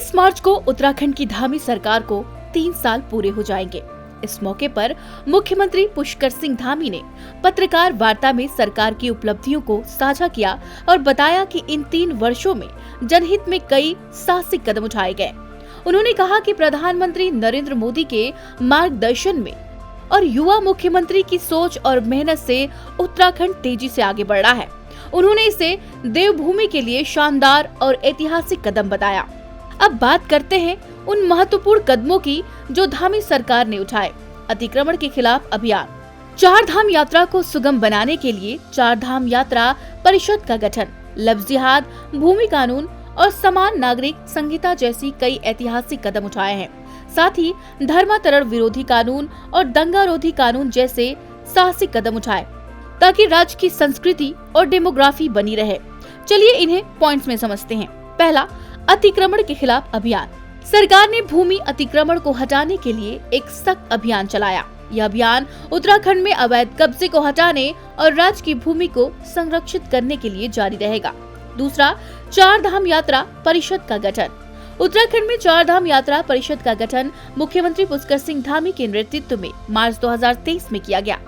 23 मार्च को उत्तराखंड की धामी सरकार को 3 साल पूरे हो जाएंगे। इस मौके पर मुख्यमंत्री पुष्कर सिंह धामी ने पत्रकार वार्ता में सरकार की उपलब्धियों को साझा किया और बताया कि इन 3 वर्षों में जनहित में कई साहसिक कदम उठाए गए। उन्होंने कहा कि प्रधानमंत्री नरेंद्र मोदी के मार्गदर्शन में और युवा मुख्यमंत्री की सोच और मेहनत से उत्तराखंड तेजी से आगे बढ़ रहा है। उन्होंने इसे देवभूमि के लिए शानदार और ऐतिहासिक कदम बताया। अब बात करते हैं उन महत्वपूर्ण कदमों की जो धामी सरकार ने उठाए। अतिक्रमण के खिलाफ अभियान। 4 धाम यात्रा को सुगम बनाने के लिए 4 धाम यात्रा परिषद का गठन, लफ्ज़ जिहाद, भूमि कानून और समान नागरिक संहिता जैसी कई ऐतिहासिक कदम उठाए हैं। साथ ही धर्मांतरण विरोधी कानून और दंगारोधी कानून जैसे साहसिक कदम उठाए ताकि राज्य की संस्कृति और डेमोग्राफी बनी रहे। चलिए इन्हें पॉइंट्स में समझते हैं। पहला, अतिक्रमण के खिलाफ अभियान। सरकार ने भूमि अतिक्रमण को हटाने के लिए एक सख्त अभियान चलाया। यह अभियान उत्तराखंड में अवैध कब्जे को हटाने और राज्य की भूमि को संरक्षित करने के लिए जारी रहेगा। दूसरा, 4 धाम यात्रा परिषद का गठन। उत्तराखंड में 4 धाम यात्रा परिषद का गठन मुख्यमंत्री पुष्कर सिंह धामी के नेतृत्व में मार्च 2023 में किया गया।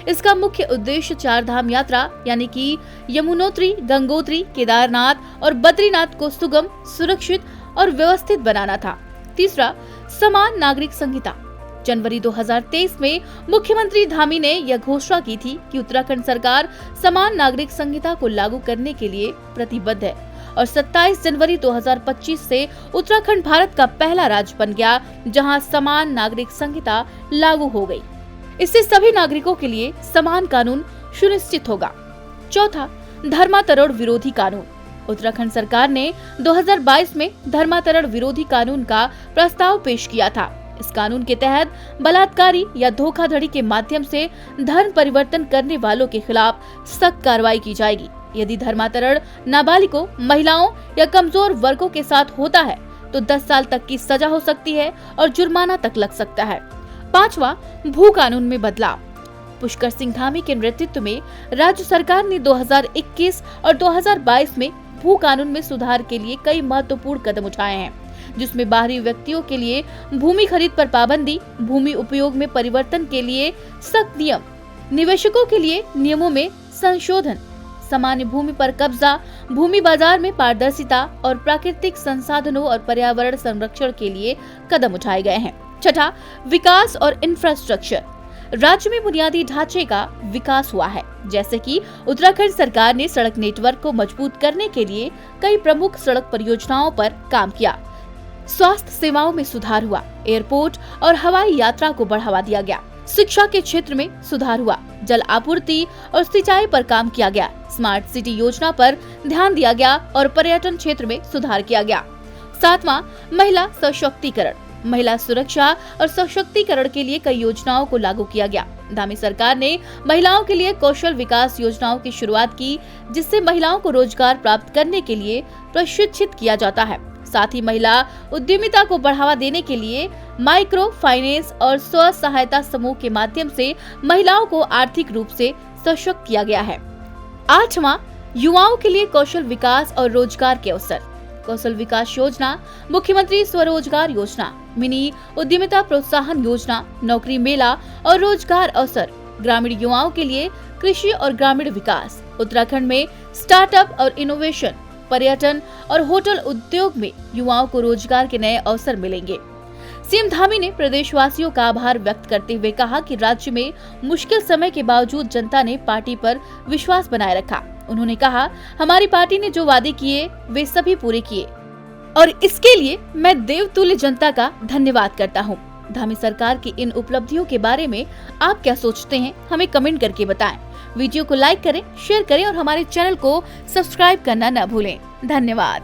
इसका मुख्य उद्देश्य 4 धाम यात्रा यानी कि यमुनोत्री, गंगोत्री, केदारनाथ और बद्रीनाथ को सुगम, सुरक्षित और व्यवस्थित बनाना था। तीसरा, समान नागरिक संहिता। जनवरी 2023 में मुख्यमंत्री धामी ने यह घोषणा की थी कि उत्तराखंड सरकार समान नागरिक संहिता को लागू करने के लिए प्रतिबद्ध है और 27 जनवरी 2025 से उत्तराखंड भारत का पहला राज्य बन गया जहां समान नागरिक संहिता लागू हो गई। इससे सभी नागरिकों के लिए समान कानून सुनिश्चित होगा। चौथा, धर्मांतरण विरोधी कानून। उत्तराखंड सरकार ने 2022 में धर्मांतरण विरोधी कानून का प्रस्ताव पेश किया था। इस कानून के तहत बलात्कारी या धोखाधड़ी के माध्यम से धर्म परिवर्तन करने वालों के खिलाफ सख्त कार्रवाई की जाएगी। यदि धर्मांतरण नाबालिगों, महिलाओं या कमजोर वर्गों के साथ होता है तो 10 साल तक की सजा हो सकती है और जुर्माना तक लग सकता है। पांचवा, भू कानून में बदलाव। पुष्कर सिंह धामी के नेतृत्व में राज्य सरकार ने 2021 और 2022 में भू कानून में सुधार के लिए कई महत्वपूर्ण कदम उठाए हैं, जिसमें बाहरी व्यक्तियों के लिए भूमि खरीद पर पाबंदी, भूमि उपयोग में परिवर्तन के लिए सख्त नियम, निवेशकों के लिए नियमों में संशोधन, सामान्य भूमि पर कब्जा, भूमि बाजार में पारदर्शिता और प्राकृतिक संसाधनों और पर्यावरण संरक्षण के लिए कदम उठाए गए हैं। छठा, विकास और इंफ्रास्ट्रक्चर। राज्य में बुनियादी ढांचे का विकास हुआ है, जैसे कि उत्तराखंड सरकार ने सड़क नेटवर्क को मजबूत करने के लिए कई प्रमुख सड़क परियोजनाओं पर काम किया। स्वास्थ्य सेवाओं में सुधार हुआ, एयरपोर्ट और हवाई यात्रा को बढ़ावा दिया गया। शिक्षा के क्षेत्र में सुधार हुआ, जल आपूर्ति और सिंचाई पर काम किया गया। स्मार्ट सिटी योजना पर ध्यान दिया गया और पर्यटन क्षेत्र में सुधार किया गया। 7वां, महिला सशक्तिकरण। महिला सुरक्षा और सशक्तिकरण के लिए कई योजनाओं को लागू किया गया। धामी सरकार ने महिलाओं के लिए कौशल विकास योजनाओं की शुरुआत की, जिससे महिलाओं को रोजगार प्राप्त करने के लिए प्रशिक्षित किया जाता है। साथ ही महिला उद्यमिता को बढ़ावा देने के लिए माइक्रो फाइनेंस और स्व सहायता समूह के माध्यम से महिलाओं को आर्थिक रूप से सशक्त किया गया है। 8वां, युवाओं के लिए कौशल विकास और रोजगार के अवसर। कौशल विकास योजना, मुख्यमंत्री स्वरोजगार योजना, मिनी उद्यमिता प्रोत्साहन योजना, नौकरी मेला और रोजगार अवसर, ग्रामीण युवाओं के लिए कृषि और ग्रामीण विकास। उत्तराखंड में स्टार्टअप और इनोवेशन, पर्यटन और होटल उद्योग में युवाओं को रोजगार के नए अवसर मिलेंगे। सीएम धामी ने प्रदेशवासियों का आभार व्यक्त करते हुए कहा कि राज्य में मुश्किल समय के बावजूद जनता ने पार्टी पर विश्वास बनाए रखा। उन्होंने कहा, हमारी पार्टी ने जो वादे किए वे सभी पूरे किए और इसके लिए मैं देवतुल्य जनता का धन्यवाद करता हूँ। धामी सरकार की इन उपलब्धियों के बारे में आप क्या सोचते हैं, हमें कमेंट करके बताएं। वीडियो को लाइक करें, शेयर करें और हमारे चैनल को सब्सक्राइब करना न भूलें। धन्यवाद।